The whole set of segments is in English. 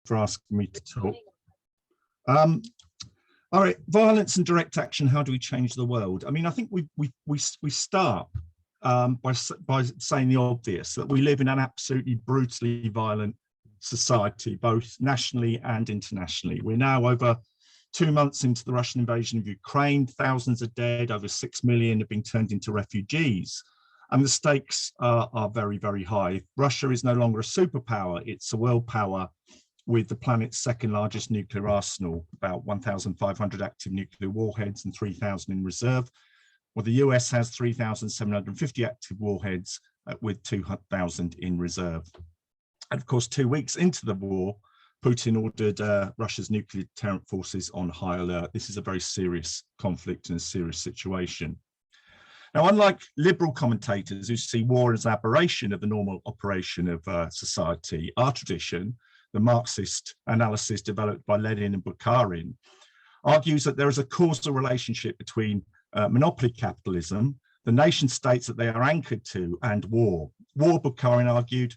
for asking me to talk. All right, violence and direct action. How do we change the world? I mean, I think we start by saying the obvious, that we live in an absolutely brutally violent society, both nationally and internationally. We're now over 2 months into the Russian invasion of Ukraine. Thousands are dead. Over 6 million have been turned into refugees. And the stakes are very, very high. Russia is no longer a superpower. It's a world power with the planet's second largest nuclear arsenal, about 1,500 active nuclear warheads and 3,000 in reserve. Well, the US has 3,750 active warheads with 2,000 in reserve. And of course, 2 weeks into the war, Putin ordered Russia's nuclear deterrent forces on high alert. This is a very serious conflict and a serious situation. Now, unlike liberal commentators who see war as an aberration of the normal operation of society, our tradition, the Marxist analysis developed by Lenin and Bukharin, argues that there is a causal relationship between monopoly capitalism, the nation states that they are anchored to, and war. War, Bukharin argued,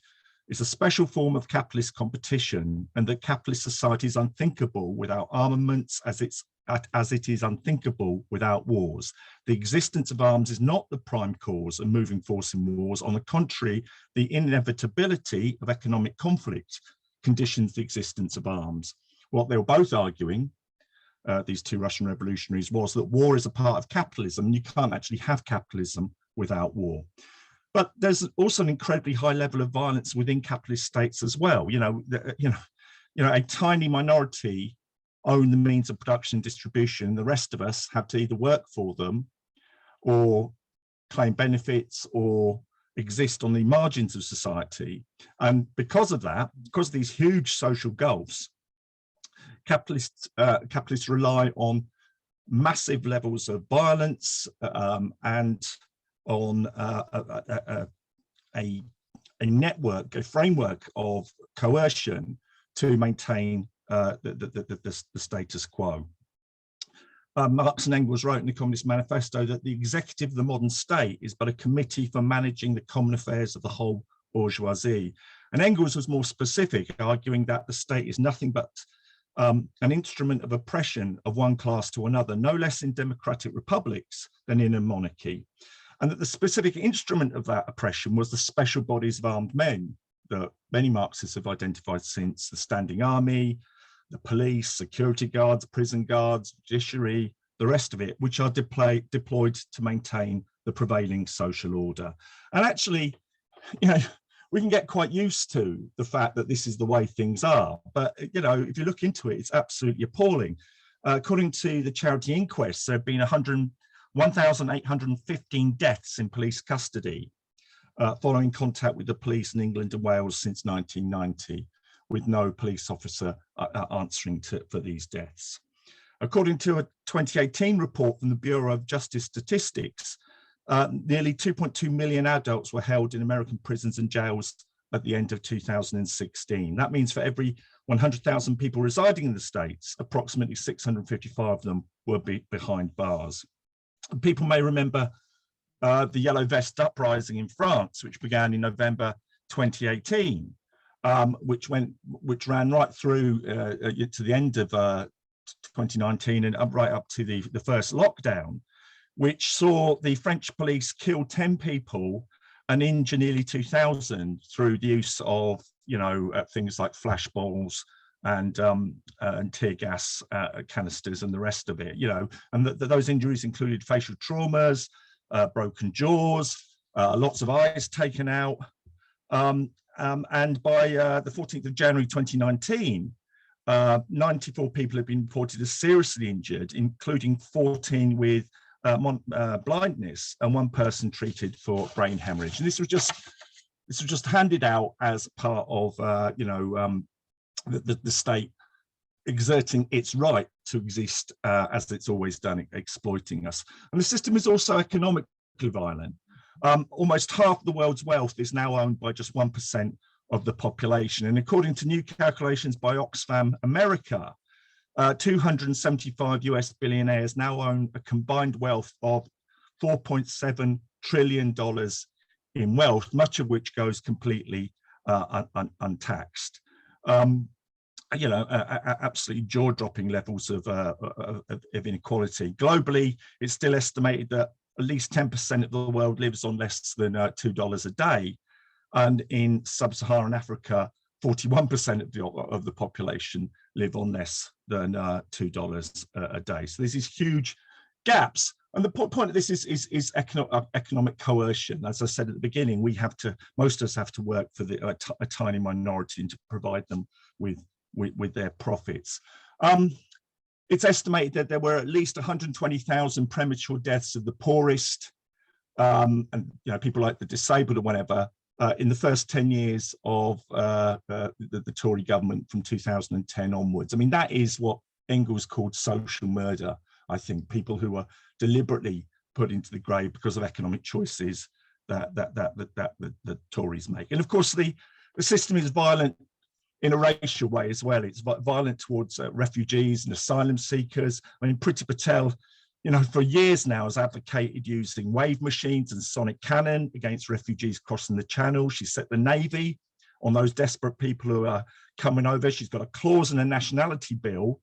is a special form of capitalist competition, and that capitalist society is unthinkable without armaments, as it is unthinkable without wars. The existence of arms is not the prime cause and moving force in wars. On the contrary, the inevitability of economic conflict conditions the existence of arms. What they were both arguing, these two Russian revolutionaries, was that war is a part of capitalism, and you can't actually have capitalism without war. But there's also an incredibly high level of violence within capitalist states as well. A tiny minority own the means of production and distribution. The rest of us have to either work for them or claim benefits or exist on the margins of society. And because of that, because of these huge social gulfs, capitalists rely on massive levels of violence and on a network, a framework of coercion to maintain the status quo. Marx and Engels wrote in the Communist Manifesto that the executive of the modern state is but a committee for managing the common affairs of the whole bourgeoisie. And Engels was more specific, arguing that the state is nothing but an instrument of oppression of one class to another, no less in democratic republics than in a monarchy. And that the specific instrument of that oppression was the special bodies of armed men that many Marxists have identified since: the standing army, the police, security guards, prison guards, judiciary, the rest of it, which are deployed to maintain the prevailing social order. And actually, we can get quite used to the fact that this is the way things are. But, if you look into it, it's absolutely appalling. According to the charity inquest, there have been 1,815 deaths in police custody following contact with the police in England and Wales since 1990, with no police officer answering for these deaths. According to a 2018 report from the Bureau of Justice Statistics, nearly 2.2 million adults were held in American prisons and jails at the end of 2016. That means for every 100,000 people residing in the States, approximately 655 of them were behind bars. People may remember the Yellow Vest uprising in France, which began in November 2018, which ran right through to the end of 2019 and right up to the first lockdown, which saw the French police kill 10 people and injure nearly 2,000 through the use of things like flashballs and tear gas canisters and the rest of it, and those injuries included facial traumas, broken jaws, lots of eyes taken out. And by the 14th of January 2019, 94 people have been reported as seriously injured, including 14 with blindness and one person treated for brain hemorrhage. And this was just handed out as part of the state exerting its right to exist as it's always done, exploiting us. And the system is also economically violent. Almost half the world's wealth is now owned by just 1% of the population. And according to new calculations by Oxfam America, 275 US billionaires now own a combined wealth of $4.7 trillion in wealth, much of which goes completely untaxed. absolutely jaw-dropping levels of inequality. Globally, it's still estimated that at least 10% of the world lives on less than $2 a day. And in sub-Saharan Africa, 41% of the population live on less than $2 a day. So there's these huge gaps. And the point of this is economic coercion. As I said at the beginning, most of us have to work for a tiny minority and to provide them with their profits. It's estimated that there were at least 120,000 premature deaths of the poorest, and people like the disabled or whatever, in the first 10 years of the Tory government from 2010 onwards. I mean, that is what Engels called social murder. I think people who are deliberately put into the grave because of economic choices that the Tories make. And of course, the system is violent in a racial way as well. It's violent towards refugees and asylum seekers. I mean, Priti Patel, for years now has advocated using wave machines and sonic cannon against refugees crossing the Channel. She set the Navy on those desperate people who are coming over. She's got a clause in a nationality bill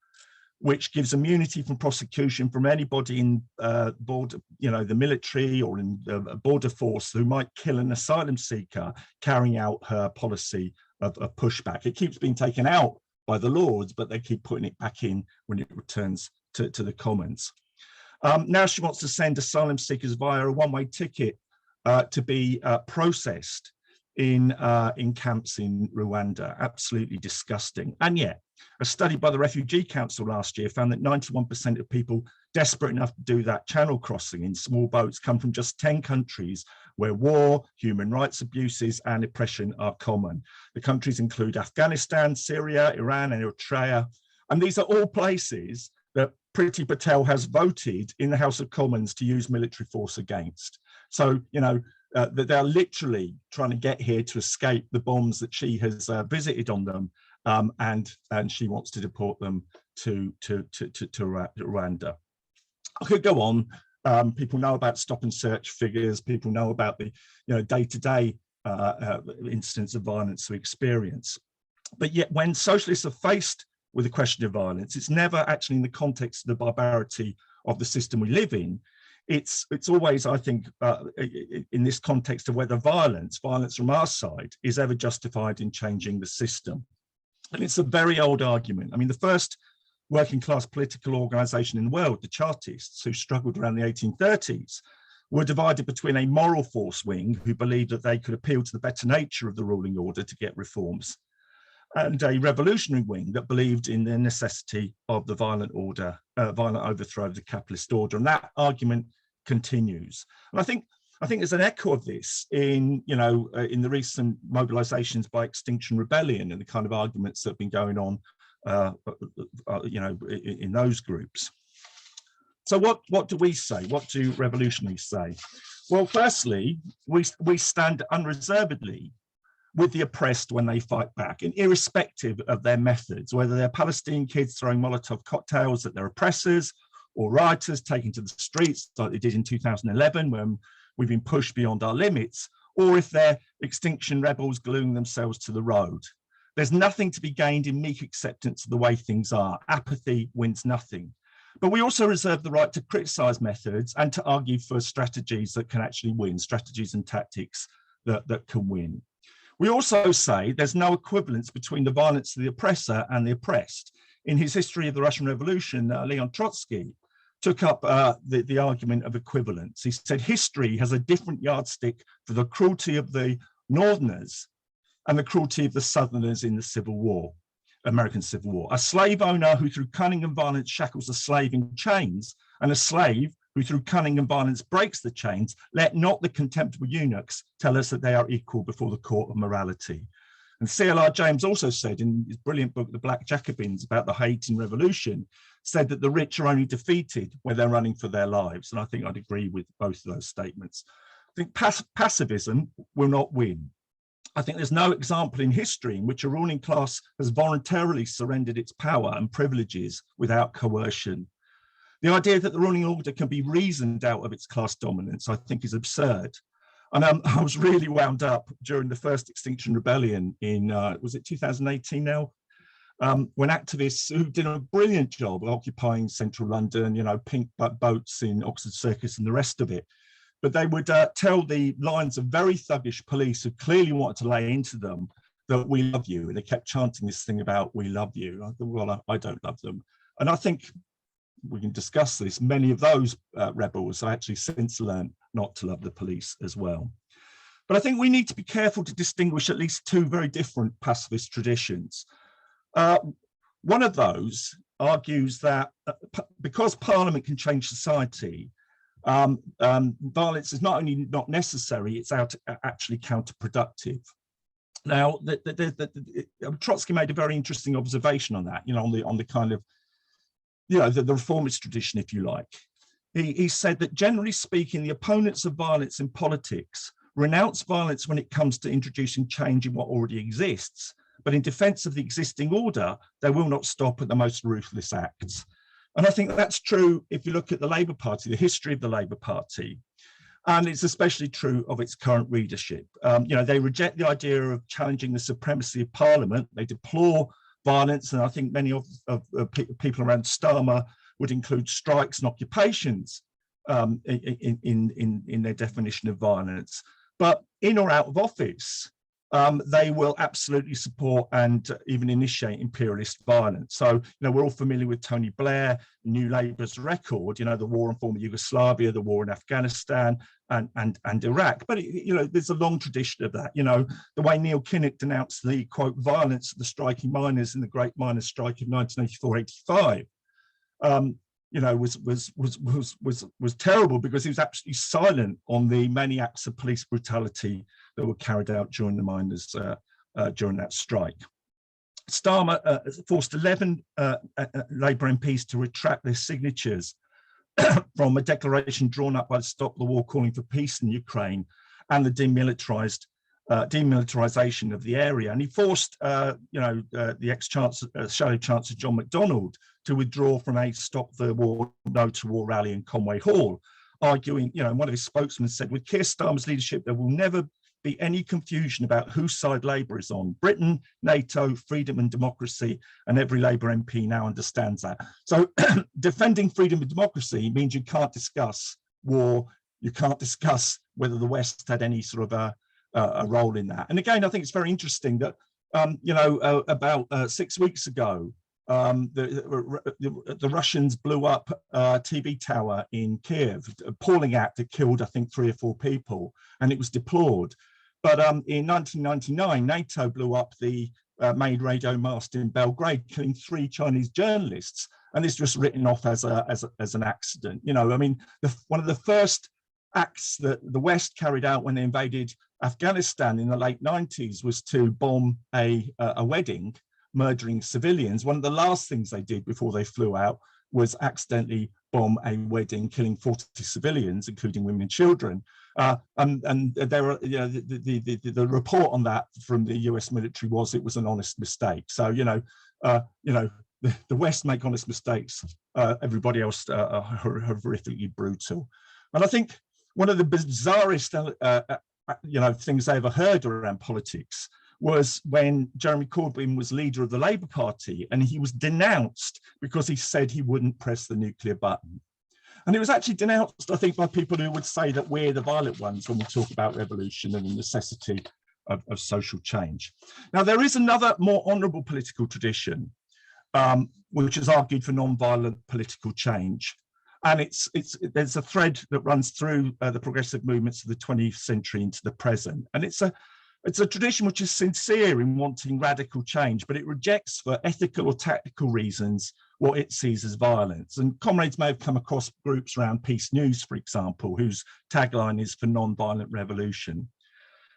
which gives immunity from prosecution from anybody in the military or in the border force who might kill an asylum seeker carrying out her policy of pushback. It keeps being taken out by the Lords, but they keep putting it back in when it returns to the Commons. Now she wants to send asylum seekers via a one-way ticket to be processed in camps in Rwanda. Absolutely disgusting. And yet, a study by the Refugee Council last year found that 91% of people desperate enough to do that channel crossing in small boats come from just 10 countries where war, human rights abuses, and oppression are common. The countries include Afghanistan, Syria, Iran, and Eritrea. And these are all places that Priti Patel has voted in the House of Commons to use military force against. So, that they're literally trying to get here to escape the bombs that she has visited on them, and she wants to deport them to Rwanda. I could go on. People know about stop and search figures. People know about the day-to-day incidents of violence we experience. But yet, when socialists are faced with the question of violence, it's never actually in the context of the barbarity of the system we live in. It's always, I think, in this context of whether violence from our side is ever justified in changing the system. And it's a very old argument. I mean, the first working class political organization in the world, the Chartists, who struggled around the 1830s, were divided between a moral force wing who believed that they could appeal to the better nature of the ruling order to get reforms, and a revolutionary wing that believed in the necessity of the violent overthrow of the capitalist order. And that argument continues. And I think there's an echo of this in the recent mobilizations by Extinction Rebellion and the kind of arguments that have been going on in those groups. So what do we say? What do revolutionaries say? Well, firstly, we stand unreservedly with the oppressed when they fight back, and irrespective of their methods, whether they're Palestinian kids throwing Molotov cocktails at their oppressors, or rioters taking to the streets like they did in 2011 when we've been pushed beyond our limits, or if they're extinction rebels gluing themselves to the road. There's nothing to be gained in meek acceptance of the way things are. Apathy wins nothing. But we also reserve the right to criticize methods and to argue for strategies that can actually win, strategies and tactics that can win. We also say there's no equivalence between the violence of the oppressor and the oppressed. In his History of the Russian Revolution, Leon Trotsky took up the argument of equivalence. He said history has a different yardstick for the cruelty of the Northerners and the cruelty of the Southerners in the Civil War, American Civil War. A slave owner who through cunning and violence shackles a slave in chains, and a slave who through cunning and violence breaks the chains, let not the contemptible eunuchs tell us that they are equal before the court of morality. And C.L.R. James also said in his brilliant book, The Black Jacobins, about the Haitian Revolution, said that the rich are only defeated when they're running for their lives. And I think I'd agree with both of those statements. I think passivism will not win. I think there's no example in history in which a ruling class has voluntarily surrendered its power and privileges without coercion. The idea that the ruling order can be reasoned out of its class dominance, I think, is absurd. And I was really wound up during the first Extinction Rebellion in, was it 2018 now? when activists who did a brilliant job of occupying central London, you know, pink boats in Oxford Circus and the rest of it, but they would tell the lines of very thuggish police who clearly wanted to lay into them that we love you. And they kept chanting this thing about we love you. I thought, well, I don't love them. And I think we can discuss this. Many of those rebels have actually since learned not to love the police as well. But I think we need to be careful to distinguish at least two very different pacifist traditions. One of those argues that because Parliament can change society, violence is not only not necessary, it's actually counterproductive. Now, Trotsky made a very interesting observation on that, you know, on the kind of, you know, the reformist tradition, if you like. He said that generally speaking, the opponents of violence in politics renounce violence when it comes to introducing change in what already exists, but in defense of the existing order, they will not stop at the most ruthless acts. And I think that's true if you look at the Labour Party, the history of the Labour Party, and it's especially true of its current readership. You know, they reject the idea of challenging the supremacy of Parliament. They deplore violence, and I think many of people around Starmer would include strikes and occupations in their definition of violence. But in or out of office, they will absolutely support and even initiate imperialist violence. So, you know, we're all familiar with Tony Blair, New Labour's record, you know, the war in former Yugoslavia, the war in Afghanistan and Iraq. But, you know, there's a long tradition of that. You know, the way Neil Kinnock denounced the, quote, violence of the striking miners in the Great Miners' Strike of 1984-85, you know, was terrible because he was absolutely silent on the many acts of police brutality that were carried out during the miners during that strike. Starmer forced 11 Labour MPs to retract their signatures from a declaration drawn up by the Stop the War calling for peace in Ukraine and the demilitarization of the area. And he forced, you know, the ex-chancellor, Shadow Chancellor John Macdonald to withdraw from a Stop the War, No to War rally in Conway Hall, arguing, you know, one of his spokesmen said, with Keir Starmer's leadership, there will never be any confusion about whose side Labour is on. Britain, NATO, freedom and democracy, and every Labour MP now understands that. So defending freedom and democracy means you can't discuss war, you can't discuss whether the West had any sort of a role in that. And again, I think it's very interesting that, you know, about 6 weeks ago, the Russians blew up a TV tower in Kiev, an appalling act that killed, I think, 3 or 4 people, and it was deplored. But in 1999, NATO blew up the main radio mast in Belgrade, killing 3 Chinese journalists, and this was written off as an accident. You know, I mean, one of the first acts that the West carried out when they invaded Afghanistan in the late 90s was to bomb a wedding, murdering civilians. One of the last things they did before they flew out was accidentally bomb a wedding, killing 40 civilians, including women and children. And there were, you know, the report on that from the US military was it was an honest mistake. So, you know, the West make honest mistakes. Everybody else are horrifically brutal. And I think one of the bizarrest, you know, things I ever heard around politics was when Jeremy Corbyn was leader of the Labour Party, and he was denounced because he said he wouldn't press the nuclear button. And it was actually denounced, I think, by people who would say that we're the violent ones when we talk about revolution and the necessity of social change. Now, there is another more honourable political tradition, which has argued for non-violent political change. And there's a thread that runs through the progressive movements of the 20th century into the present. And it's a tradition which is sincere in wanting radical change, but it rejects for ethical or tactical reasons what it sees as violence. And comrades may have come across groups around Peace News, for example, whose tagline is for non-violent revolution.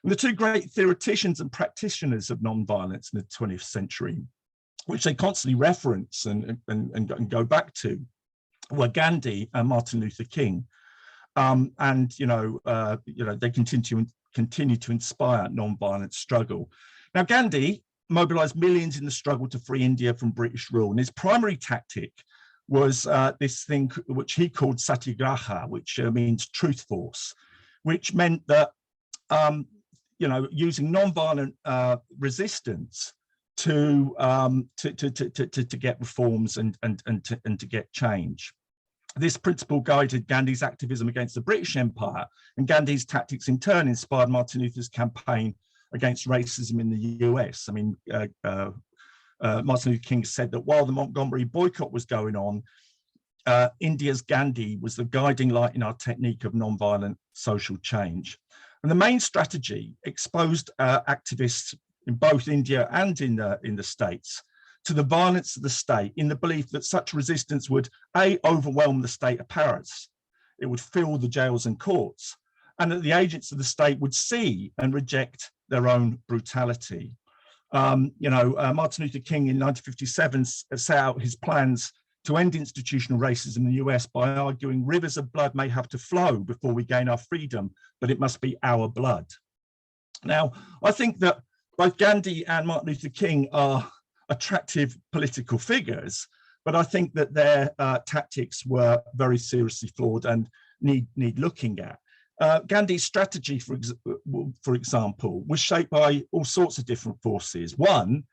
And the 2 great theoreticians and practitioners of non-violence in the 20th century, which they constantly reference and go back to, were Gandhi and Martin Luther King. And they continue to inspire non-violent struggle. Now, Gandhi mobilized millions in the struggle to free India from British rule, and his primary tactic was this thing which he called satyagraha, which means truth force, which meant that using non-violent resistance to get reforms and to get change. This principle guided Gandhi's activism against the British Empire, and Gandhi's tactics in turn inspired Martin Luther's campaign against racism in the US. I mean, Martin Luther King said that while the Montgomery boycott was going on, India's Gandhi was the guiding light in our technique of nonviolent social change. And the main strategy exposed activists in both India and in the States to the violence of the state, in the belief that such resistance would A, overwhelm the state apparatus, it would fill the jails and courts, and that the agents of the state would see and reject their own brutality. Martin Luther King in 1957 set out his plans to end institutional racism in the US by arguing rivers of blood may have to flow before we gain our freedom, but it must be our blood. Now, I think that both Gandhi and Martin Luther King are attractive political figures, but I think that their tactics were very seriously flawed and need looking at. Gandhi's strategy, for example, was shaped by all sorts of different forces. One,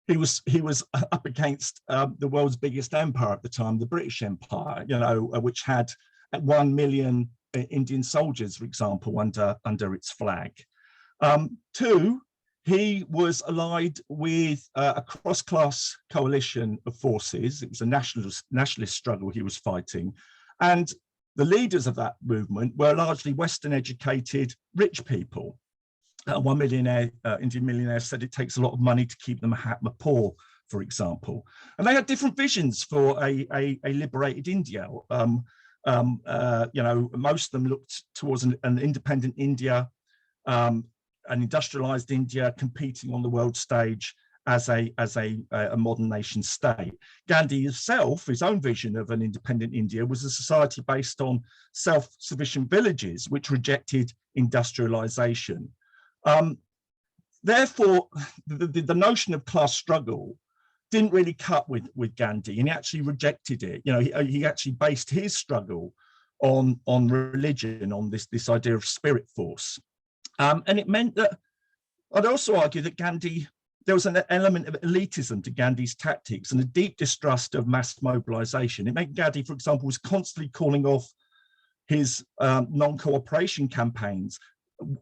he was up against the world's biggest empire at the time, the British Empire, which had 1 million Indian soldiers, for example, under its flag. Two, he was allied with a cross-class coalition of forces. It was a nationalist struggle he was fighting. And the leaders of that movement were largely Western-educated, rich people. One millionaire, Indian millionaire, said it takes a lot of money to keep the Mahatma poor, for example. And they had different visions for a liberated India. Most of them looked towards an independent India, an industrialized India competing on the world stage as a modern nation state. Gandhi himself, his own vision of an independent India was a society based on self-sufficient villages, which rejected industrialization. Therefore, the notion of class struggle didn't really cut with Gandhi, and he actually rejected it. He actually based his struggle on religion, on this idea of spirit force. And it meant that I'd also argue that there was an element of elitism to Gandhi's tactics and a deep distrust of mass mobilization. It meant Gandhi, for example, was constantly calling off his non-cooperation campaigns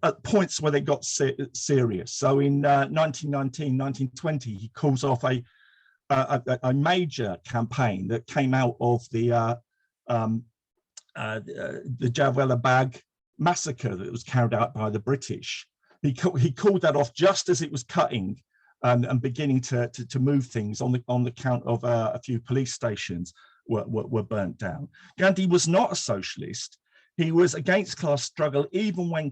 at points where they got serious. So in 1919, 1920, he calls off a major campaign that came out of the Jallianwala Bagh massacre that was carried out by the British. He called that off just as it was cutting and beginning to move things on the count of a few police stations were burnt down. Gandhi was not a socialist. He was against class struggle, even when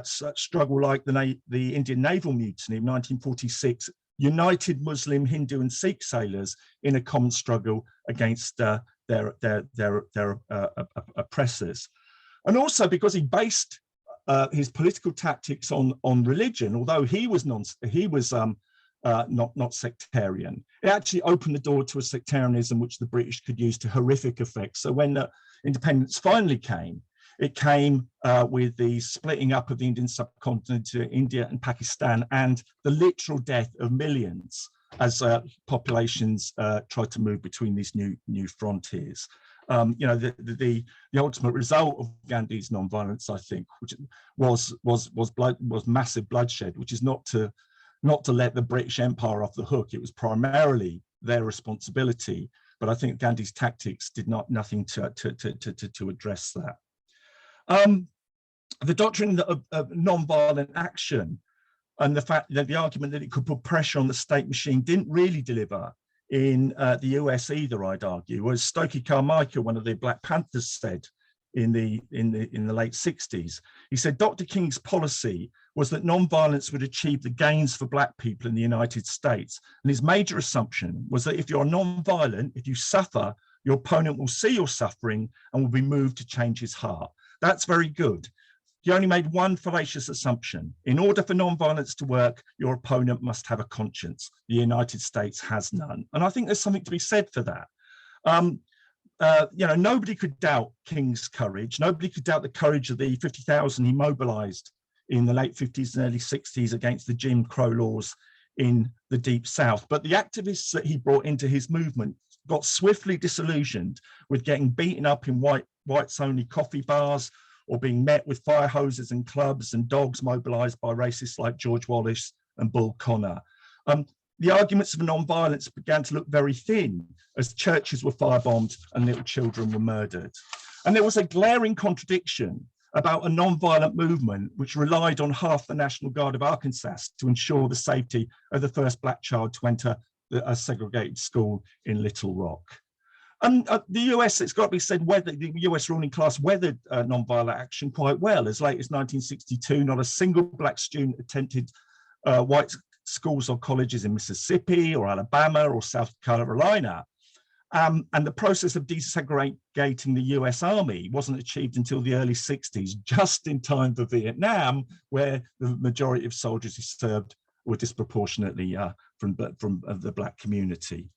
such struggle like the Indian naval mutiny of 1946 united Muslim, Hindu, and Sikh sailors in a common struggle against their oppressors. And also because he based his political tactics on religion, although he was not sectarian. It actually opened the door to a sectarianism which the British could use to horrific effects. So when independence finally came, it came with the splitting up of the Indian subcontinent to India and Pakistan, and the literal death of millions as populations tried to move between these new frontiers. The ultimate result of Gandhi's nonviolence, I think, which was massive bloodshed, which is not to let the British Empire off the hook. It was primarily their responsibility, but I think Gandhi's tactics did nothing to address that. The doctrine of nonviolent action and the fact that the argument that it could put pressure on the state machine didn't really deliver in the US either, I'd argue. As Stokely Carmichael, one of the Black Panthers, said in the late 60s, he said Dr. King's policy was that nonviolence would achieve the gains for Black people in the United States. And his major assumption was that if you're nonviolent, if you suffer, your opponent will see your suffering and will be moved to change his heart. That's very good. He only made one fallacious assumption. In order for nonviolence to work, your opponent must have a conscience. The United States has none. And I think there's something to be said for that. Nobody could doubt King's courage. Nobody could doubt the courage of the 50,000 he mobilized in the late 50s and early 60s against the Jim Crow laws in the Deep South. But the activists that he brought into his movement got swiftly disillusioned with getting beaten up in whites-only coffee bars, or being met with fire hoses and clubs and dogs mobilized by racists like George Wallace and Bull Connor. The arguments of non-violence began to look very thin as churches were firebombed and little children were murdered. And there was a glaring contradiction about a non-violent movement which relied on half the National Guard of Arkansas to ensure the safety of the first Black child to enter a segregated school in Little Rock. The US, it's got to be said, the US ruling class weathered non-violent action quite well. As late as 1962, not a single Black student attempted white schools or colleges in Mississippi or Alabama or South Carolina. And the process of desegregating the US Army wasn't achieved until the early 60s, just in time for Vietnam, where the majority of soldiers who served were disproportionately from the Black community.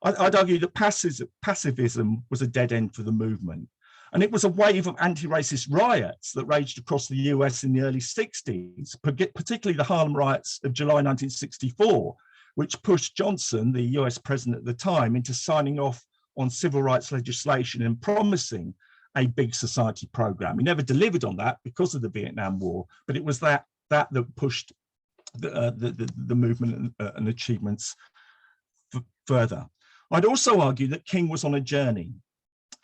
I'd argue that passivism was a dead end for the movement. And it was a wave of anti-racist riots that raged across the US in the early 60s, particularly the Harlem riots of July 1964, which pushed Johnson, the US president at the time, into signing off on civil rights legislation and promising a big society program. He never delivered on that because of the Vietnam War, but it was that pushed the movement and achievements further. I'd also argue that King was on a journey,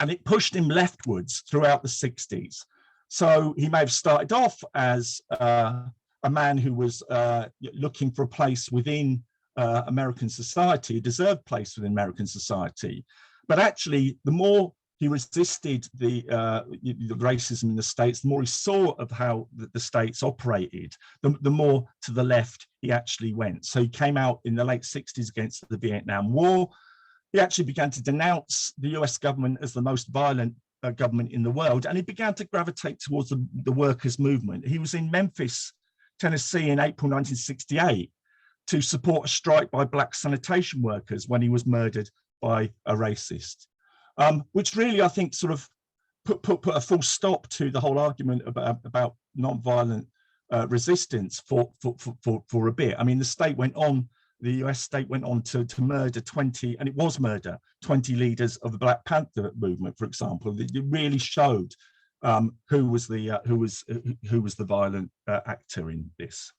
and it pushed him leftwards throughout the 60s. So he may have started off as a man who was looking for a place within American society, a deserved place within American society. But actually, the more he resisted the racism in the States, the more he saw of how the States operated, the more to the left he actually went. So he came out in the late 60s against the Vietnam War. He actually began to denounce the US government as the most violent government in the world, and he began to gravitate towards the workers' movement. He was in Memphis, Tennessee in April 1968 to support a strike by Black sanitation workers when he was murdered by a racist, which really, I think, sort of put a full stop to the whole argument about non-violent resistance for a bit. I mean, the US state went on to murder 20, and it was murder, 20 leaders of the Black Panther movement, for example. It really showed who was the violent actor in this.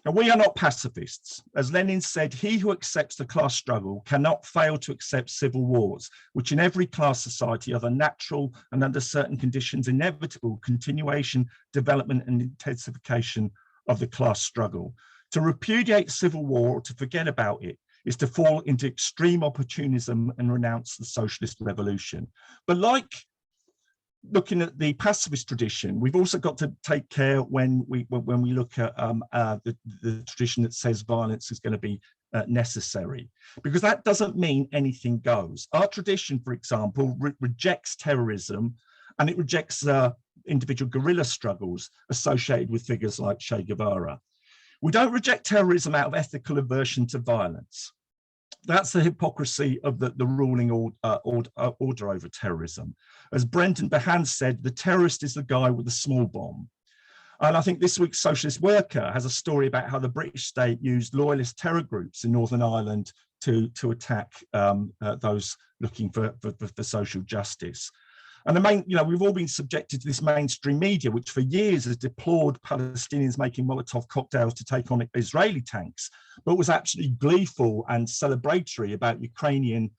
Now, we are not pacifists. As Lenin said, he who accepts the class struggle cannot fail to accept civil wars, which in every class society are the natural and under certain conditions inevitable continuation, development and intensification of the class struggle. To repudiate civil war or to forget about it is to fall into extreme opportunism and renounce the socialist revolution. But like looking at the pacifist tradition, we've also got to take care when we look at the tradition that says violence is going to be necessary, because that doesn't mean anything goes. Our tradition, for example, rejects terrorism, and it rejects individual guerrilla struggles associated with figures like Che Guevara. We don't reject terrorism out of ethical aversion to violence. That's the hypocrisy of the ruling order over terrorism. As Brendan Behan said, the terrorist is the guy with the small bomb. And I think this week's Socialist Worker has a story about how the British state used loyalist terror groups in Northern Ireland to attack those looking for social justice. And we've all been subjected to this mainstream media, which for years has deplored Palestinians making Molotov cocktails to take on Israeli tanks, but was actually gleeful and celebratory about Ukrainian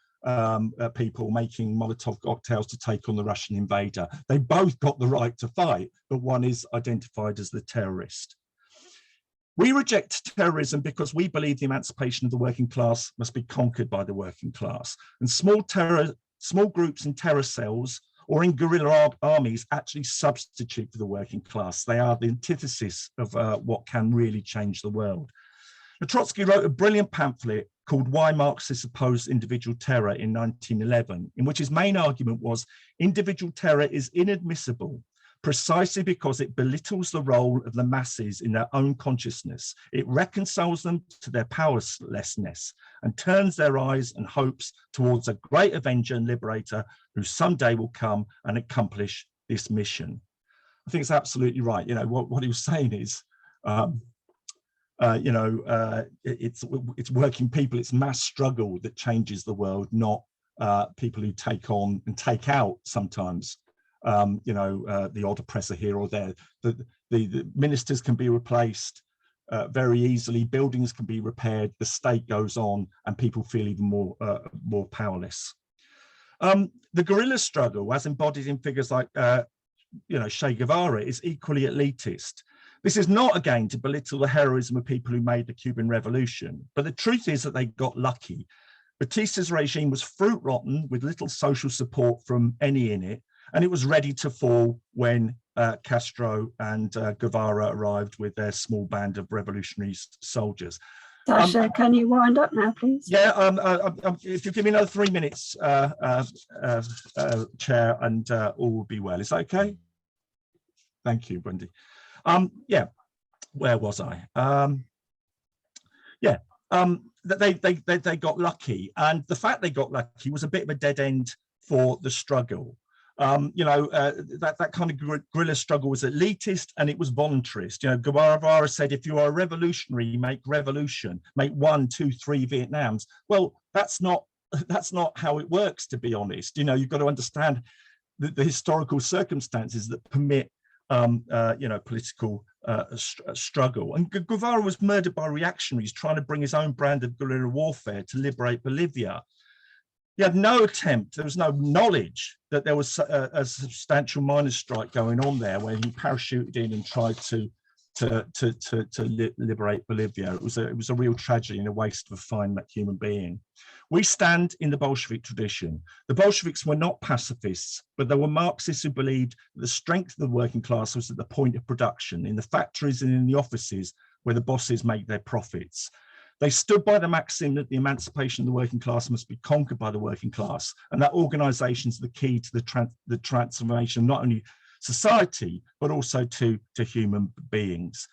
people making Molotov cocktails to take on the Russian invader. They both got the right to fight, but one is identified as the terrorist. We reject terrorism because we believe the emancipation of the working class must be conquered by the working class. And small groups in terror cells or in guerrilla armies actually substitute for the working class. They are the antithesis of what can really change the world. Now, Trotsky wrote a brilliant pamphlet called Why Marxists Oppose Individual Terror in 1911, in which his main argument was individual terror is inadmissible precisely because it belittles the role of the masses in their own consciousness. It reconciles them to their powerlessness and turns their eyes and hopes towards a great avenger and liberator who someday will come and accomplish this mission. I think it's absolutely right. You know, what he was saying is It's working people, it's mass struggle that changes the world, not people who take on and take out sometimes, the odd oppressor here or there. The ministers can be replaced very easily, buildings can be repaired, the state goes on, and people feel even more powerless. The guerrilla struggle, as embodied in figures like Che Guevara, is equally elitist. This is not, again, to belittle the heroism of people who made the Cuban Revolution, but the truth is that they got lucky. Batista's regime was fruit rotten with little social support from any in it, and it was ready to fall when Castro and Guevara arrived with their small band of revolutionary soldiers. Sasha, can you wind up now, please? Yeah, if you give me another 3 minutes, Chair, and all will be well. Is that okay? Thank you, Wendy. Yeah, where was I? They got lucky, and the fact they got lucky was a bit of a dead end for the struggle. That kind of guerrilla struggle was elitist and it was voluntarist. Guevara said, if you are a revolutionary, make revolution, make 1, 2, 3 Vietnams. Well, that's not how it works, to be honest. You've got to understand the historical circumstances that permit political struggle. And Guevara was murdered by reactionaries trying to bring his own brand of guerrilla warfare to liberate Bolivia. He had no attempt, there was no knowledge that there was a substantial miners' strike going on there when he parachuted in and tried to liberate Bolivia. It was a real tragedy and a waste of a fine human being. We stand in the Bolshevik tradition. The Bolsheviks were not pacifists, but they were Marxists who believed that the strength of the working class was at the point of production, in the factories and in the offices where the bosses make their profits. They stood by the maxim that the emancipation of the working class must be conquered by the working class, and that organisation is the key to the transformation of not only society, but also to human beings.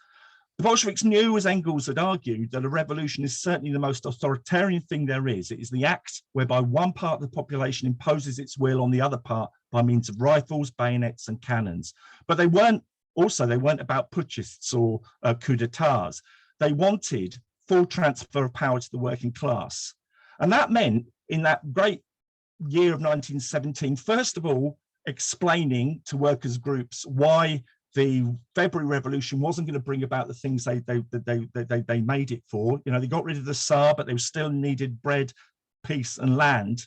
The Bolsheviks knew, as Engels had argued, that a revolution is certainly the most authoritarian thing there is. It is the act whereby one part of the population imposes its will on the other part by means of rifles, bayonets, and cannons. But they weren't about putschists or coups d'etats. They wanted full transfer of power to the working class. And that meant, in that great year of 1917, first of all, explaining to workers' groups why the February Revolution wasn't going to bring about the things they made it for. They got rid of the Tsar, but they still needed bread, peace, and land.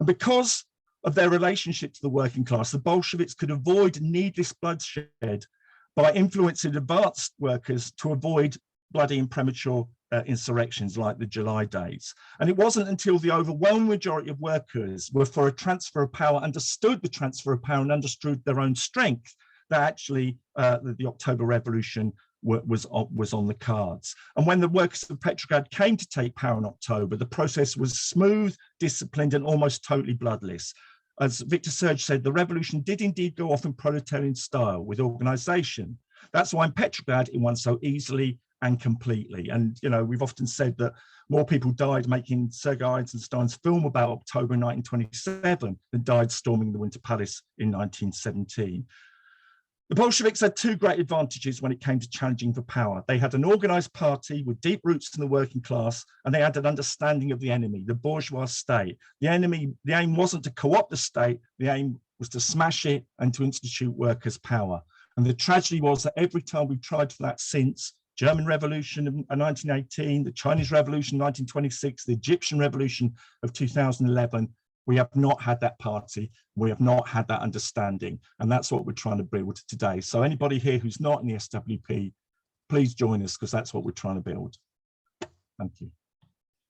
And because of their relationship to the working class, the Bolsheviks could avoid needless bloodshed by influencing advanced workers to avoid bloody and premature insurrections like the July days. And it wasn't until the overwhelming majority of workers were for a transfer of power, understood the transfer of power and understood their own strength, that actually the October Revolution was on the cards. And when the workers of Petrograd came to take power in October, the process was smooth, disciplined, and almost totally bloodless. As Victor Serge said, the revolution did indeed go off in proletarian style with organization. That's why in Petrograd it won so easily and completely. And we've often said that more people died making Sergei Eisenstein's film about October 1927 than died storming the Winter Palace in 1917. The Bolsheviks had two great advantages when it came to challenging for power. They had an organized party with deep roots in the working class, and they had an understanding of the enemy, the bourgeois state. The aim wasn't to co-opt the state, the aim was to smash it and to institute workers' power. And the tragedy was that every time we've tried for that since, German Revolution of 1918, the Chinese Revolution 1926, the Egyptian Revolution of 2011, we have not had that party, we have not had that understanding, and that's what we're trying to build today. So anybody here who's not in the SWP, please join us, because that's what we're trying to build. Thank you.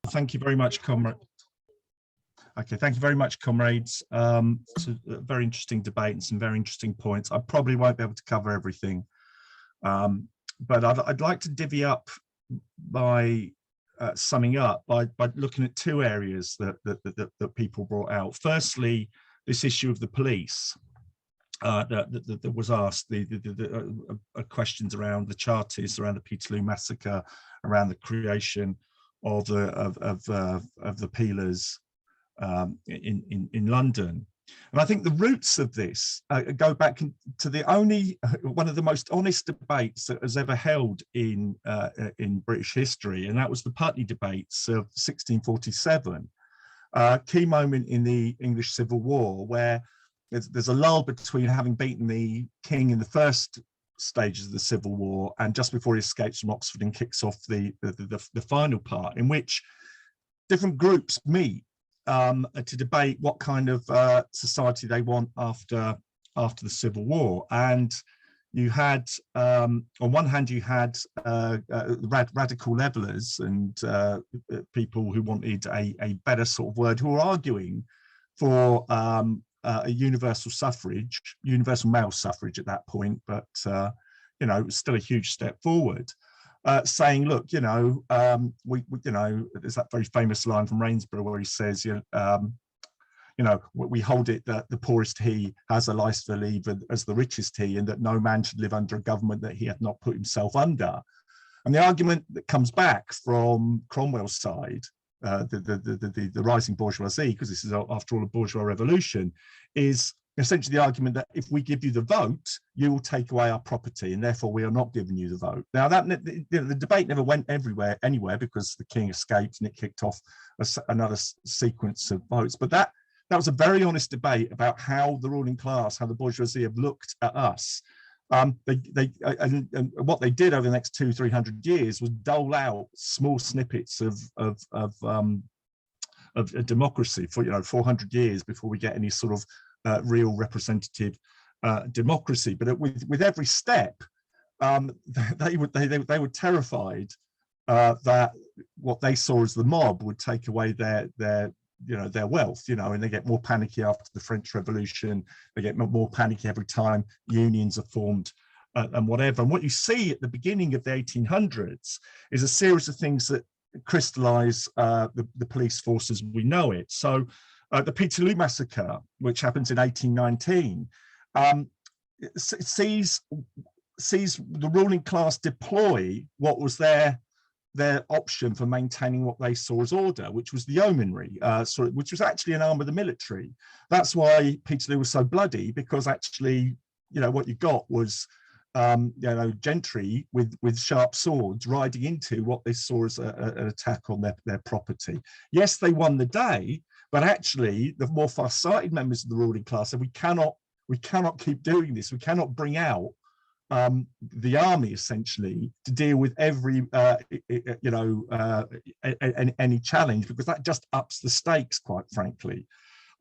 Thank you very much, comrade. Okay, thank you very much, comrades. It's a very interesting debate and some very interesting points. I probably won't be able to cover everything, but I'd like to divvy up by summing up by looking at two areas that people brought out. Firstly, this issue of the police that was asked, the questions around the Chartists, around the Peterloo massacre, around the creation of the peelers in London. And I think the roots of this go back to the one of the most honest debates that was ever held in British history, and that was the Putney debates of 1647, a key moment in the English Civil War, where there's a lull between having beaten the king in the first stages of the Civil War and just before he escapes from Oxford and kicks off the final part, in which different groups meet to debate what kind of society they want after the Civil War. And you had, on one hand, you had radical levelers and people who wanted a better sort of word, who were arguing for a universal suffrage, universal male suffrage at that point, but you know, it was still a huge step forward. Saying, look, you know, there's that very famous line from Rainsborough where he says, you know, we hold it that the poorest he has a life to leave as the richest he, and that no man should live under a government that he hath not put himself under. And the argument that comes back from Cromwell's side, the rising bourgeoisie, because this is after all a bourgeois revolution, is essentially the argument that if we give you the vote, you will take away our property, and therefore we are not giving you the vote. Now, that the debate never went anywhere, because the king escaped and it kicked off another sequence of votes. But that was a very honest debate about how the ruling class, how the bourgeoisie have looked at us. And what they did over the next 200-300 years was dole out small snippets of democracy for, you know, 400 years before we get any sort of real representative democracy. But with every step, they were terrified that what they saw as the mob would take away their wealth, you know, and they get more panicky after the French Revolution. They get more panicky every time unions are formed and whatever. And what you see at the beginning of the 1800s is a series of things that crystallize the police force as we know it. So the Peterloo massacre, which happens in 1819, sees the ruling class deploy what was their option for maintaining what they saw as order, which was the yeomanry, which was actually an arm of the military. That's why Peterloo was so bloody, because actually, you know, what you got was you know, gentry with sharp swords riding into what they saw as an attack on their property. Yes, they won the day, but actually the more far-sighted members of the ruling class said, we cannot keep doing this. We cannot bring out the army essentially to deal with every any challenge, because that just ups the stakes, quite frankly.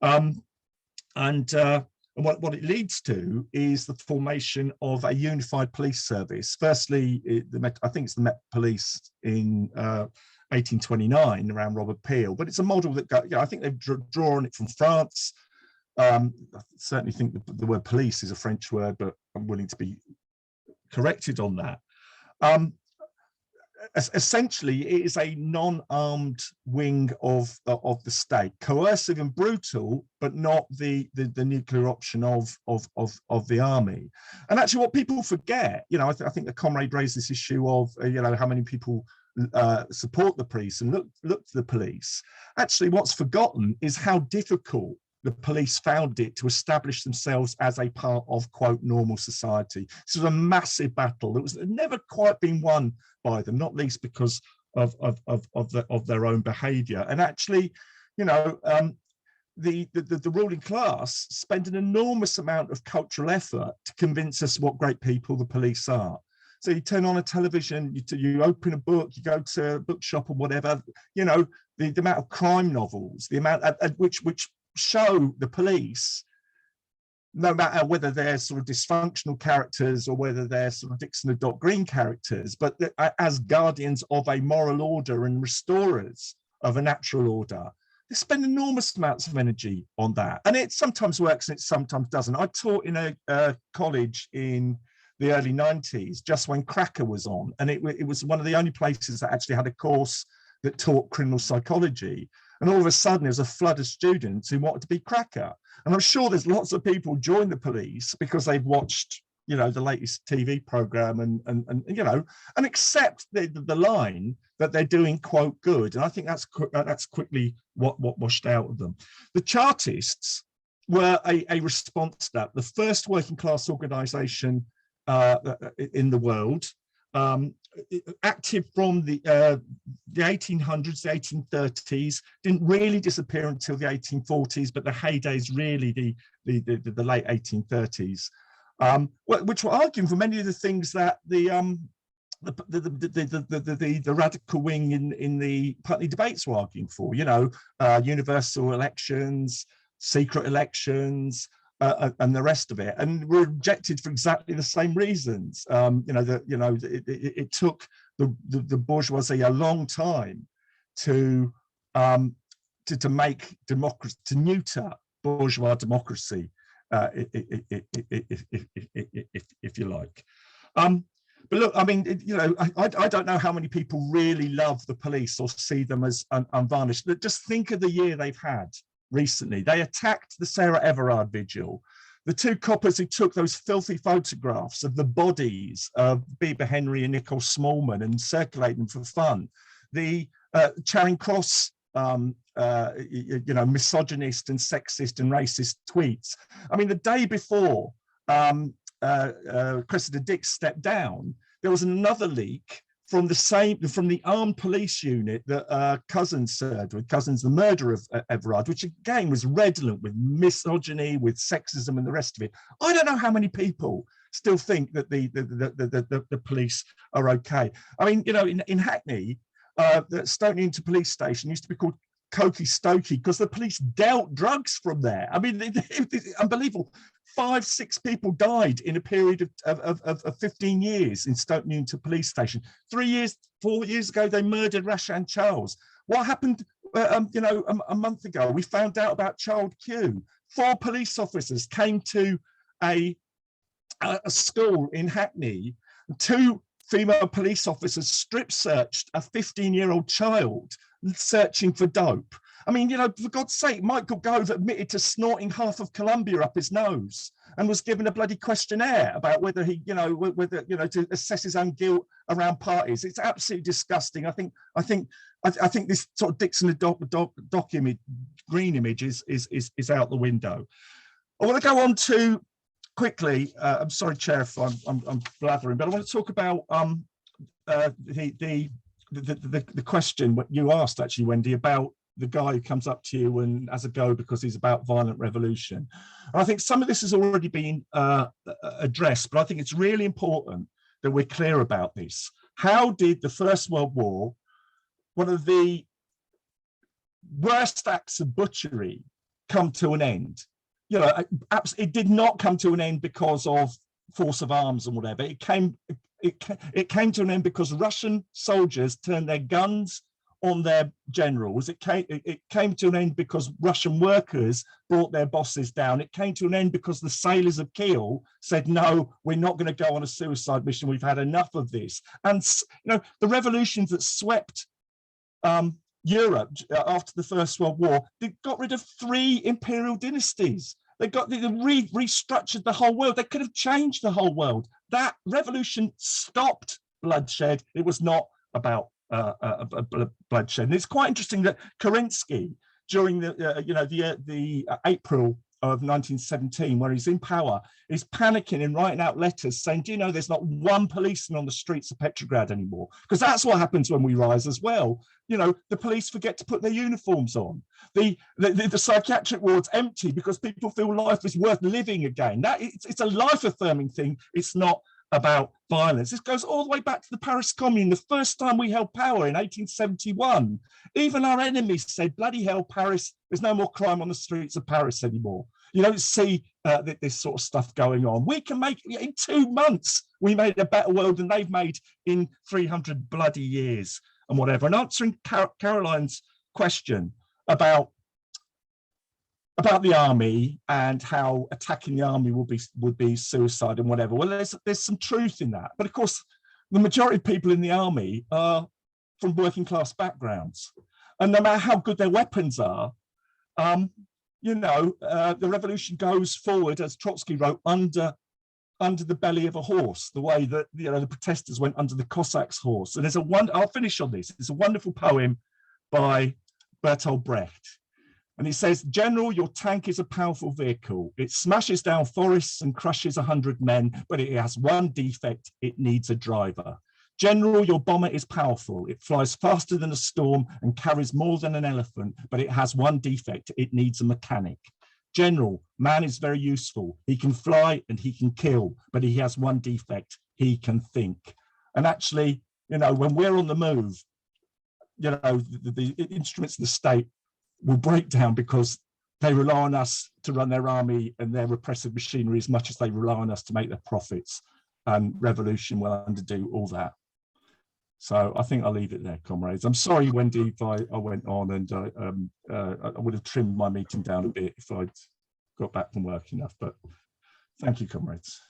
And what it leads to is the formation of a unified police service. Firstly, I think it's the Met Police in 1829 around Robert Peel, but it's a model that I think they've drawn it from France. I certainly think the word police is a French word, but I'm willing to be corrected on that. Essentially, it is a non-armed wing of the state, coercive and brutal, but not the nuclear option of the army. And actually, what people forget, you know, I think the comrade raised this issue of you know, how many people support the police and look to the police. Actually, what's forgotten is how difficult the police found it to establish themselves as a part of, quote, normal society. This was a massive battle that was never quite been won by them, not least because of their own behaviour. And actually, you know, the ruling class spend an enormous amount of cultural effort to convince us what great people the police are. So you turn on a television, you open a book, you go to a bookshop or whatever, you know, the amount of crime novels, the amount at which show the police, no matter whether they're sort of dysfunctional characters or whether they're sort of Dixon and Dot Green characters, but as guardians of a moral order and restorers of a natural order. They spend enormous amounts of energy on that. And it sometimes works and it sometimes doesn't. I taught in a college in the early 90s, just when Cracker was on. And it was one of the only places that actually had a course that taught criminal psychology. And all of a sudden, there was a flood of students who wanted to be Cracker. And I'm sure there's lots of people join the police because they've watched, you know, the latest TV program and you know, and accept the line that they're doing, quote, good. And I think that's quickly what washed out of them. The Chartists were a response to that. The first working class organization in the world, active from the 1800s, the 1830s, didn't really disappear until the 1840s, but the heyday is really the late 1830s, which were arguing for many of the things that the radical wing in the party debates were arguing for. You know, universal elections, secret elections, and the rest of it, and were rejected for exactly the same reasons. It took the bourgeoisie a long time to make democracy, to neuter bourgeois democracy, if you like. But look, I mean, I don't know how many people really love the police or see them as unvarnished. Just think of the year they've had recently. They attacked the Sarah Everard vigil. The two coppers who took those filthy photographs of the bodies of Bieber Henry and Nicole Smallman and circulated them for fun. The Charing Cross, misogynist and sexist and racist tweets. I mean, the day before Cressida Dick stepped down, there was another leak from the armed police unit that Cousins served with, Cousins, the murderer of Everard, which again was redolent with misogyny, with sexism and the rest of it. I don't know how many people still think that the police are okay. I mean, in Hackney, the Stokely Inter Police Station used to be called Cokey Stokey because the police dealt drugs from there. I mean, it's unbelievable. 5-6 people died in a period of 15 years in Stoke Newington Police Station. 4 years ago, they murdered Rashan Charles. What happened, a month ago? We found out about Child Q. 4 police officers came to a school in Hackney. 2 female police officers strip searched a 15-year-old child searching for dope. I mean, for God's sake, Michael Gove admitted to snorting half of Columbia up his nose and was given a bloody questionnaire about whether he, to assess his own guilt around parties. It's absolutely disgusting. I think this sort of Dixon the doc image, green image is out the window. I want to go on to quickly. I'm sorry, Chair, if I'm blathering, but I want to talk about the question what you asked actually, Wendy, about the guy who comes up to you and has a go because he's about violent revolution. And I think some of this has already been addressed, but I think it's really important that we're clear about this. How did the First World War, one of the worst acts of butchery, come to an end? It did not come to an end because of force of arms and whatever. It came to an end because Russian soldiers turned their guns on their generals. It came to an end because Russian workers brought their bosses down. It came to an end because the sailors of Kiel said, no, we're not going to go on a suicide mission. We've had enough of this. And the revolutions that swept Europe after the First World War, they got rid of 3 imperial dynasties. They restructured the whole world. They could have changed the whole world. That revolution stopped bloodshed. It was not about bloodshed. And it's quite interesting that Kerensky, during the April of 1917, where he's in power, is panicking and writing out letters saying, do you know there's not one policeman on the streets of Petrograd anymore? Because that's what happens when we rise as well. The police forget to put their uniforms on. The psychiatric ward's empty because people feel life is worth living again. It's a life-affirming thing. It's not about violence. This goes all the way back to the Paris Commune, the first time we held power in 1871. Even our enemies said, bloody hell, Paris, there's no more crime on the streets of Paris anymore. You don't see this sort of stuff going on. We can make, in 2 months, we made a better world than they've made in 300 bloody years and whatever. And answering Caroline's question about the army and how attacking the army would be suicide and whatever. Well, there's some truth in that. But of course, the majority of people in the army are from working class backgrounds. And no matter how good their weapons are, the revolution goes forward, as Trotsky wrote, under the belly of a horse, the way that the protesters went under the Cossacks' horse. And I'll finish on this. It's a wonderful poem by Bertolt Brecht. And it says, General, your tank is a powerful vehicle. It smashes down forests and crushes 100 men, but it has one defect: it needs a driver. General, your bomber is powerful. It flies faster than a storm and carries more than an elephant, but it has one defect: it needs a mechanic. General, man is very useful. He can fly and he can kill, but he has one defect: he can think. And actually, you know, when we're on the move, you know, the instruments of the state will break down because they rely on us to run their army and their repressive machinery as much as they rely on us to make their profits. And revolution will undo all that. So I think I'll leave it there, comrades. I'm sorry, Wendy, if I went on, and I would have trimmed my meeting down a bit if I'd got back from work enough, but thank you, comrades.